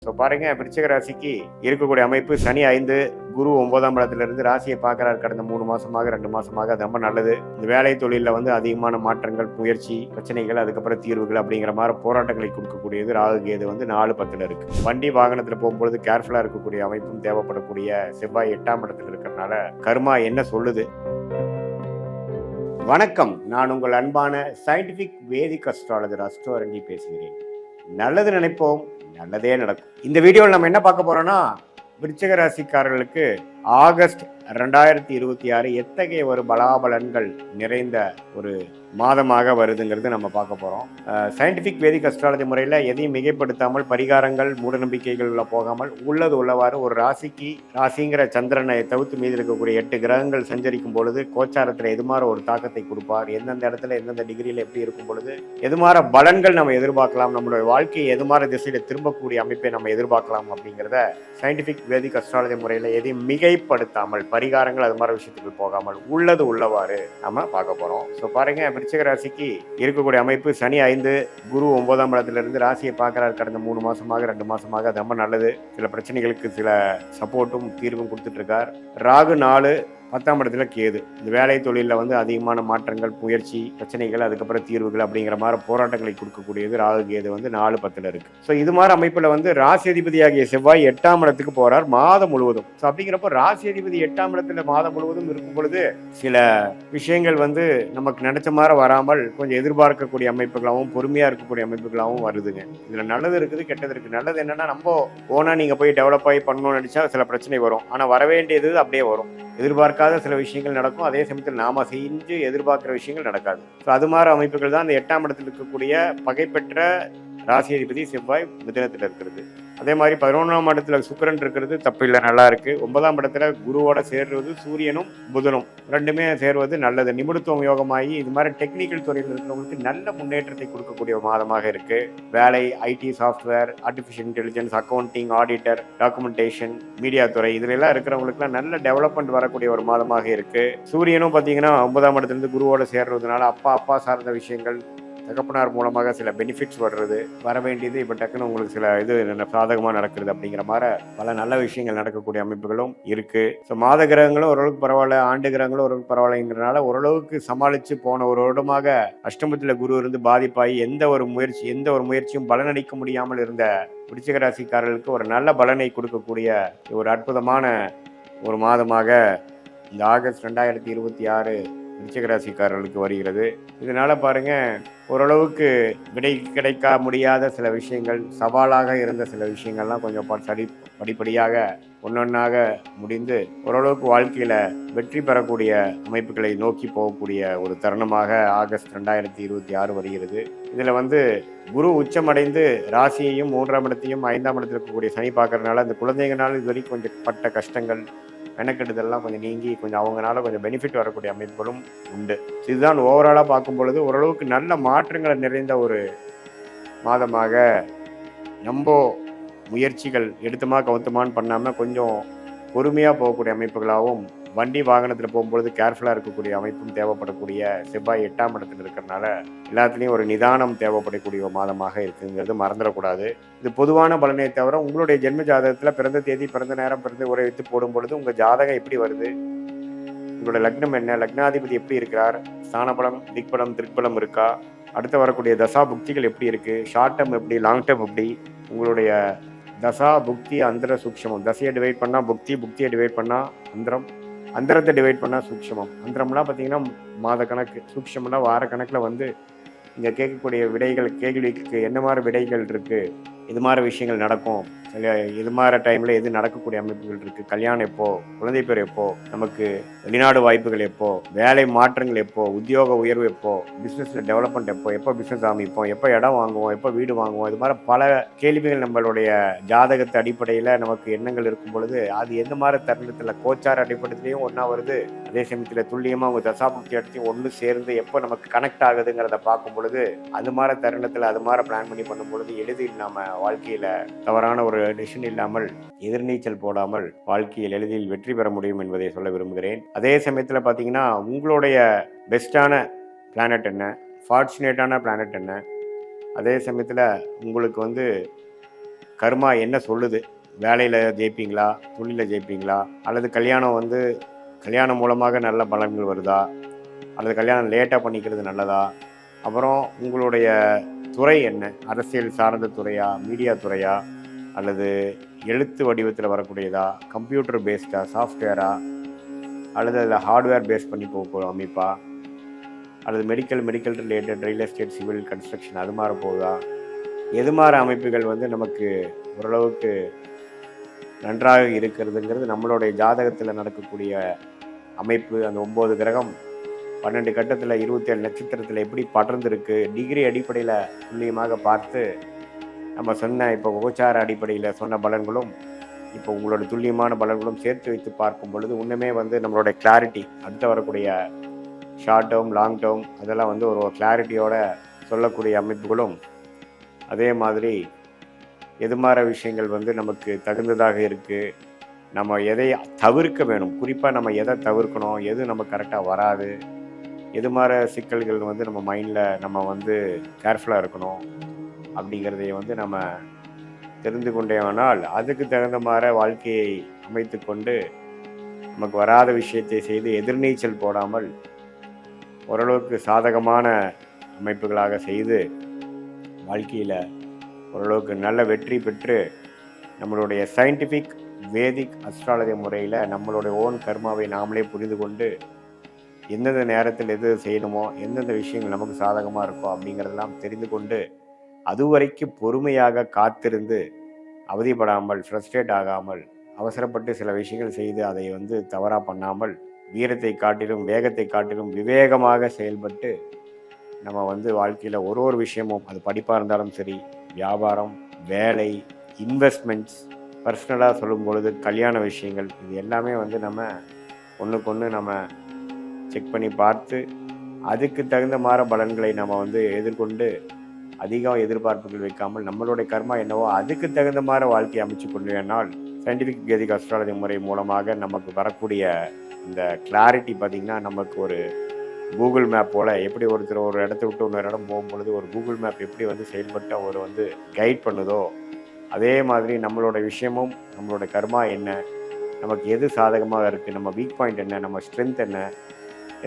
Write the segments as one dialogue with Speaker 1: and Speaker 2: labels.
Speaker 1: So பாருங்க, விருச்சிக ராசிக்கு இருக்கக்கூடிய அமைப்பு சனி 5, குரு 9ஆம் இடத்துல இருந்து ராசியை பார்க்கறாரு. கடந்த 3 மாசமாக 2 மாசமாக அது ரொம்ப நல்லது. இந்த வேலை தொழிலில் வந்து அதிகமான மாற்றங்கள், முயற்சி, பிரச்சனைகள், அதுக்கப்புறம் தீர்வுகள் அப்படிங்கிற மாதிரி போராட்டங்களை கொடுக்கக்கூடியது. ராகு கேது வந்து 4-10 இருக்கு. வண்டி வாகனத்தில் போகும்பொழுது கேர்ஃபுல்லா இருக்கக்கூடிய அமைப்பும் தேவைப்படக்கூடிய செவ்வாய் 8ஆம் இடத்துல இருக்கிறதுனால கர்மா என்ன சொல்லுது. வணக்கம், நான் உங்கள் அன்பான சயின்டிபிக் வேதிக் அஸ்ட்ராலஜர் அஸ்ட்ரோரண்டி பேசுகிறேன். நல்லது நினைப்போம், நல்லதே நடக்கும். இந்த வீடியோவில் நம்ம என்ன பார்க்க போறோம்னா, விருச்சிக ராசிக்காரர்களுக்கு ஆகஸ்ட் 2026 எத்தகைய ஒரு பலாபலன்கள் நிறைந்த ஒரு மாதமாக வருதுங்கிறது நம்ம பார்க்க போகிறோம். சயின்டிஃபிக் வேதிக் அஸ்ட்ராலஜி முறையில் எதையும் மிகைப்படுத்தாமல், பரிகாரங்கள், மூடநம்பிக்கைகளில் போகாமல் உள்ளது உள்ளவாறு ஒரு ராசிங்கிற சந்திரனை தவிர்த்து மீது இருக்கக்கூடிய 8 கிரகங்கள் சஞ்சரிக்கும் பொழுது கோச்சாரத்தில் எதுமாற ஒரு தாக்கத்தை கொடுப்பார், எந்தெந்த இடத்துல எந்தெந்த டிகிரியில் எப்படி இருக்கும் பொழுது எதுமாற பலன்கள் நம்ம எதிர்பார்க்கலாம், நம்மளுடைய வாழ்க்கையை எதுமாற திசையில் திரும்பக்கூடிய அமைப்பை நம்ம எதிர்பார்க்கலாம் அப்படிங்கிறத சயின்டிஃபிக் வேதிக் அஸ்ட்ராலஜி முறையில் எதையும் மிகைப்படுத்தாமல், பரிகாரங்கள் அது மாதிரி விஷயத்துக்கு போகாமல் உள்ளது உள்ளவாறு நம்ம பார்க்க போகிறோம். ஸோ பாருங்க, விருச்சிக ராசிக்கு இருக்கக்கூடிய அமைப்பு சனி 5, குரு 9ஆம் இடத்துல இருந்து ராசியை பார்க்கறாரு. கடந்த 3 மாசமாக 2 மாசமாக அது ரொம்ப நல்லது. சில பிரச்சனைகளுக்கு சில சப்போர்ட்டும் தீர்வும் கொடுத்துட்டு இருக்கார். ராகு 4, 10ஆம் இடத்துல கேது. இந்த வேலை தொழிலில் வந்து அதிகமான மாற்றங்கள், முயற்சி, பிரச்சனைகள், அதுக்கப்புறம் தீர்வுகள் அப்படிங்கிற மாதிரி போராட்டங்களை கொடுக்கக்கூடியது. ராகு கேது வந்து 4-10 இருக்கு. ஸோ இது மாதிரி அமைப்பில் வந்து ராசி அதிபதியாகிய செவ்வாய் 8ஆம் இடத்துக்கு போறார் மாதம் முழுவதும். ஸோ அப்படிங்கிறப்ப ராசி அதிபதி 8ஆம் இடத்துல மாதம் முழுவதும் இருக்கும் பொழுது சில விஷயங்கள் வந்து நமக்கு நினைச்ச மாதிரி வராமல் கொஞ்சம் எதிர்பார்க்கக்கூடிய அமைப்புகளாகவும் பொறுமையா இருக்கக்கூடிய அமைப்புகளாகவும் வருதுங்க. இதுல நல்லது இருக்குது, கெட்டது இருக்கு. நல்லது என்னன்னா, நம்ம ஓனா நீங்க போய் டெவலப் ஆகி பண்ணணும்னு நினைச்சா சில பிரச்சனை வரும். ஆனா வர வேண்டியது அப்படியே வரும். எதிர்பார்க்காத சில விஷயங்கள் நடக்கும், அதே சமயத்தில் நாம செஞ்சு எதிர்பார்க்கிற விஷயங்கள் நடக்காது. அது மாதிரி அமைப்புகள் தான் இந்த 8ஆம் இடத்தில் இருக்கக்கூடிய பகைப்பெற்ற ராசி அதிபதி செவ்வாய் மிதுனத்தில் இருக்கிறது. அதே மாதிரி 11ஆம் இடத்துல சுக்கிரன் இருக்கிறது தப்பு இல்லை, நல்லா இருக்கு. 9ஆம் இடத்துல குருவோட சேர்வது சூரியனும் புதனும் ரெண்டுமே சேர்வது நல்லது. நிபுணத்துவம் யோகமாகி இது மாதிரி டெக்னிக்கல் துறையில் இருக்கிறவங்களுக்கு நல்ல முன்னேற்றத்தை கொடுக்கக்கூடிய மாதமாக இருக்கு. வேலை, IT, software, artificial intelligence, accounting, auditor, documentation, media துறை இதுல எல்லாம் இருக்கிறவங்களுக்குலாம் நல்ல டெவலப்மெண்ட் வரக்கூடிய ஒரு மாதமாக இருக்கு. சூரியனும் பார்த்தீங்கன்னா 9ஆம் இடத்துல இருந்து குருவோட சேர்றதுனால அப்பா சார்ந்த விஷயங்கள், தகப்பனார் மூலமாக சில பெனிஃபிட்ஸ் வர வேண்டியது இப்போ டக்குன்னு உங்களுக்கு சில இது சாதகமாக நடக்கிறது அப்படிங்கிற மாதிரி பல நல்ல விஷயங்கள் நடக்கக்கூடிய அமைப்புகளும் இருக்கு. ஸோ மாத கிரகங்களும் ஓரளவுக்கு பரவாயில்ல, ஆண்டு கிரகங்களும் ஓரளவுக்கு பரவாயில்லைங்கிறனால ஓரளவுக்கு சமாளித்து போன ஒரு வருடமாக அஷ்டமத்தில் குரு இருந்து பாதிப்பாகி எந்த ஒரு முயற்சியும் பலனளிக்க முடியாமல் இருந்த விருச்சிக ராசிக்காரர்களுக்கு ஒரு நல்ல பலனை கொடுக்கக்கூடிய ஒரு அற்புதமான ஒரு மாதமாக இந்த ஆகஸ்ட் 2026 விருச்சிக ராசிக்காரர்களுக்கு வருகிறது. இதனால பாருங்க, ஓரளவுக்கு விடை கிடைக்க முடியாத சில விஷயங்கள், சவாலாக இருந்த சில விஷயங்கள்லாம் கொஞ்சம் படிப்படியாக ஒன்னொன்னாக முடிந்து ஓரளவுக்கு வாழ்க்கையில வெற்றி பெறக்கூடிய அமைப்புகளை நோக்கி போகக்கூடிய ஒரு தருணமாக ஆகஸ்ட் 2026 வருகிறது. இதுல வந்து குரு உச்சமடைந்து ராசியையும் 3ஆம் இடத்தையும் 5ஆம் இடத்தில் இருக்கக்கூடிய சனி பார்க்கறதுனால அந்த குழந்தைங்களால இது வரைக்கும் கொஞ்சம் பட்ட கஷ்டங்கள், மெனக்கெடுதெல்லாம் கொஞ்சம் நீங்கி கொஞ்சம் அவங்களால கொஞ்சம் பெனிஃபிட் வரக்கூடிய அமைப்புகளும் உண்டு. இதுதான் ஓவராலாக பார்க்கும் பொழுது ஓரளவுக்கு நல்ல மாற்றங்களை நிறைந்த ஒரு மாதமாக, நம்ம முயற்சிகள் எடுத்துமா கவுத்துமான்னு பண்ணாமல் கொஞ்சம் பொறுமையாக போகக்கூடிய அமைப்புகளாகவும், வண்டி வாகனத்தில் போகும்பொழுது கேர்ஃபுல்லாக இருக்கக்கூடிய அமைப்பும் தேவைப்படக்கூடிய செவ்வாய் 8ஆம் இடத்துல இருக்கிறதுனால எல்லாத்துலேயும் ஒரு நிதானம் தேவைப்படக்கூடிய ஒரு மாதமாக இருக்குங்கிறது மறந்துடக்கூடாது. இது பொதுவான பலனை தவிர உங்களுடைய ஜென்ம ஜாதகத்தில் பிறந்த தேதி, பிறந்த நேரம், பிறந்த உரை வைத்து போடும் பொழுது உங்கள் ஜாதகம் எப்படி வருது, உங்களோட லக்னம் என்ன, லக்னாதிபதி எப்படி இருக்கிறார், ஸ்தானபலம், திக்பலம், திருப்பலம் இருக்கா, அடுத்து வரக்கூடிய தசா புக்திகள் எப்படி இருக்கு, ஷார்ட் டேர்ம் எப்படி, லாங் டேர்ம் எப்படி, உங்களுடைய தசா புக்தி அந்தர சூக்ஷமம், தசையை டிவைட் பண்ணால் புக்தி, புக்தியை டிவைட் பண்ணால் அந்தரம், அந்தரத்தை டிவைட் பண்ணால் சூக்ஷமம், அந்தரம்லாம் பார்த்தீங்கன்னா மாத கணக்கு, சூக்ஷம்னா வார கணக்கில் வந்து இங்கே கேட்கக்கூடிய விடைகள், கேள்விக்கு என்ன மாதிரி விடைகள் இருக்குது, இது மாதிரி விஷயங்கள் நடக்கும், இது மாதிரி டைமில் எது நடக்கக்கூடிய அமைப்புகள் இருக்குது, கல்யாணம் எப்போ, குழந்தை பேர் எப்போ, நமக்கு வெளிநாடு வாய்ப்புகள் எப்போ, வேலை மாற்றங்கள் எப்போ, உத்தியோக உயர்வு எப்போ, பிஸ்னஸில் டெவலப்மெண்ட் எப்போ பிஸ்னஸ் ஆரம்பிப்போம், எப்போ இடம் வாங்குவோம், எப்போ வீடு வாங்குவோம், இது மாதிரி பல கேள்விகள் நம்மளுடைய ஜாதகத்து அடிப்படையில் நமக்கு எண்ணங்கள் இருக்கும் பொழுது அது எந்த மாதிரி தருணத்தில் கோச்சார அடிப்படையிலையும் ஒன்றா வருது, அதே சமயத்தில் துல்லியமாக அவங்க தசாபுக்தி இடத்தையும் ஒன்று சேர்ந்து எப்போ நமக்கு கனெக்ட் ஆகுதுங்கிறத பார்க்கும் பொழுது அது மாதிரி தருணத்தில் அது மாதிரி பிளான் பண்ணி பண்ணும் பொழுது எளிதில் நம்ம வாழ்க்கையில் தவறான ஒரு டிசிஷன் இல்லாமல், எதிர்நீச்சல் போடாமல் வாழ்க்கையில் எளிதில் வெற்றி பெற முடியும் என்பதை சொல்ல விரும்புகிறேன். அதே சமயத்தில் பார்த்தீங்கன்னா, உங்களுடைய பெஸ்டான பிளானட் என்ன, ஃபார்ச்சுனேட்டான பிளானட் என்ன, அதே சமயத்தில் உங்களுக்கு வந்து கர்மா என்ன சொல்லுது, வேலையில் ஜெயிப்பீங்களா, தொழிலில் ஜெயிப்பீங்களா, அல்லது கல்யாணம் மூலமாக நல்ல பலன்கள் வருதா, அல்லது கல்யாணம் லேட்டாக பண்ணிக்கிறது நல்லதா, அப்புறம் உங்களுடைய துறை என்ன, அரசியல் சார்ந்த துறையா, மீடியா துறையா, அல்லது எழுத்து வடிவத்தில் வரக்கூடியதா, கம்ப்யூட்டர் பேஸ்டா, சாஃப்ட்வேரா, அல்லது அதில் ஹார்ட்வேர் பேஸ் பண்ணி போக அமைப்பா, அல்லது medical related, real estate, civil, construction, அது மாதிரி போகுதா, எது மாதிரி அமைப்புகள் நமக்கு ஓரளவுக்கு நன்றாக இருக்கிறதுங்கிறது நம்மளுடைய ஜாதகத்தில் நடக்கக்கூடிய அமைப்பு. அந்த 9 கிரகம் 12 கட்டத்தில் 27 நட்சத்திரத்தில் எப்படி படர்ந்துருக்கு, டிகிரி அடிப்படையில் துல்லியமாக பார்த்து நம்ம சொன்ன இப்போ கோச்சார அடிப்படையில் சொன்ன பலன்களும் இப்போ உங்களோட துல்லியமான பலன்களும் சேர்த்து வைத்து பார்க்கும் பொழுது இன்னுமே நம்மளுடைய கிளாரிட்டி, அடுத்து வரக்கூடிய ஷார்ட் டேர்ம், லாங் டேர்ம், அதெல்லாம் ஒரு கிளாரிட்டியோட சொல்லக்கூடிய அமைப்புகளும், அதே மாதிரி எது மாதிரி விஷயங்கள் நமக்கு தகுந்ததாக இருக்குது, நம்ம எதை தவிர்க்க வேணும், குறிப்பாக நம்ம எதை தவிர்க்கணும், எது நம்ம கரெக்டாக வராது, எது மாதிரி சிக்கல்கள் நம்ம மைண்டில் நம்ம கேர்ஃபுல்லாக இருக்கணும் அப்படிங்கிறதைய நம்ம தெரிந்து கொண்டேனால் அதுக்கு தகுந்த மாதிரி வாழ்க்கையை அமைத்து கொண்டு நமக்கு வராத விஷயத்தை செய்து எதிர்நீச்சல் போடாமல் ஓரளவுக்கு சாதகமான அமைப்புகளாக செய்து வாழ்க்கையில் ஓரளவுக்கு நல்ல வெற்றி பெற்று நம்மளுடைய சயின்டிஃபிக் வேதிக் அஸ்ட்ராலஜி முறையில் நம்மளுடைய ஓன் கர்மாவை நாமளே புரிந்து கொண்டு எந்தெந்த நேரத்தில் எது செய்யணுமோ, எந்தெந்த விஷயங்கள் நமக்கு சாதகமாக இருக்கோ அப்படிங்கிறதெல்லாம் தெரிந்து கொண்டு அதுவரைக்கும் பொறுமையாக காத்திருந்து அவதிப்படாமல், ஃப்ரஸ்ட்ரேட் ஆகாமல், அவசரப்பட்டு சில விஷயங்கள் செய்து அதை தவறாக பண்ணாமல் வீரத்தை காட்டிலும் வேகத்தை காட்டிலும் விவேகமாக செயல்பட்டு நம்ம வாழ்க்கையில் ஒரு விஷயமும், அது படிப்பாக இருந்தாலும் சரி, வியாபாரம், வேலை, இன்வெஸ்ட்மெண்ட்ஸ், பர்சனலாக சொல்லும் பொழுது கல்யாண விஷயங்கள், இது எல்லாமே நம்ம ஒன்றுக்கு ஒன்று நம்ம செக் பண்ணி பார்த்து அதுக்கு தகுந்த மாதிரி பலன்களை நம்ம எதிர்கொண்டு அதிகம் எதிர்பார்ப்புகள் வைக்காமல் நம்மளுடைய கர்மா என்னவோ அதுக்கு தகுந்த மாதிரி வாழ்க்கையை அமைச்சு கொண்டேனால் சயின்டிஃபிக் வேதிக் அஸ்ட்ராலஜி முறை மூலமாக நமக்கு வரக்கூடிய இந்த கிளாரிட்டி பார்த்திங்கன்னா நமக்கு ஒரு கூகுள் மேப் போல், எப்படி ஒருத்தர் ஒரு இடத்த விட்டு இன்னொரு இடம் போகும்பொழுது ஒரு கூகுள் மேப் எப்படி செயல்பட்டு அவர் கைட் பண்ணுதோ, அதே மாதிரி நம்மளோட விஷயமும் நம்மளோட கர்மா என்ன, நமக்கு எது சாதகமாக இருக்குது, நம்ம வீக் பாயிண்ட் என்ன, நம்ம ஸ்ட்ரென்த் என்ன,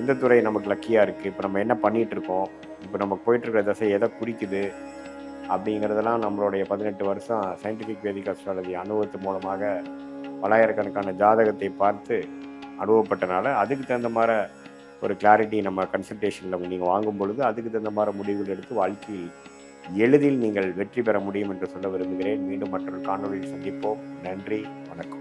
Speaker 1: எந்த துறை நமக்கு லக்கியாக இருக்குது, இப்போ நம்ம என்ன பண்ணிகிட்ருக்கோம், இப்போ நம்ம போயிட்டுருக்கிற தசை எதை குறிக்குது அப்படிங்கிறதெல்லாம் நம்மளுடைய 18 வருஷம் சயின்டிஃபிக் வேதிக் அஸ்ட்ராலஜி அனுபவத்து மூலமாக பலாயிரக்கணக்கான ஜாதகத்தை பார்த்து அனுபவப்பட்டனால அதுக்கு தகுந்த மாதிரி ஒரு கிளாரிட்டி நம்ம கன்சல்டேஷனில் நீங்கள் வாங்கும் பொழுது அதுக்கு தகுந்த மாதிரி முடிவுகள் எடுத்து வாழ்க்கையில் எளிதில் நீங்கள் வெற்றி பெற முடியும் என்று சொல்ல விரும்புகிறேன். மீண்டும் மற்றொரு காணொலியில் சந்திப்போம். நன்றி.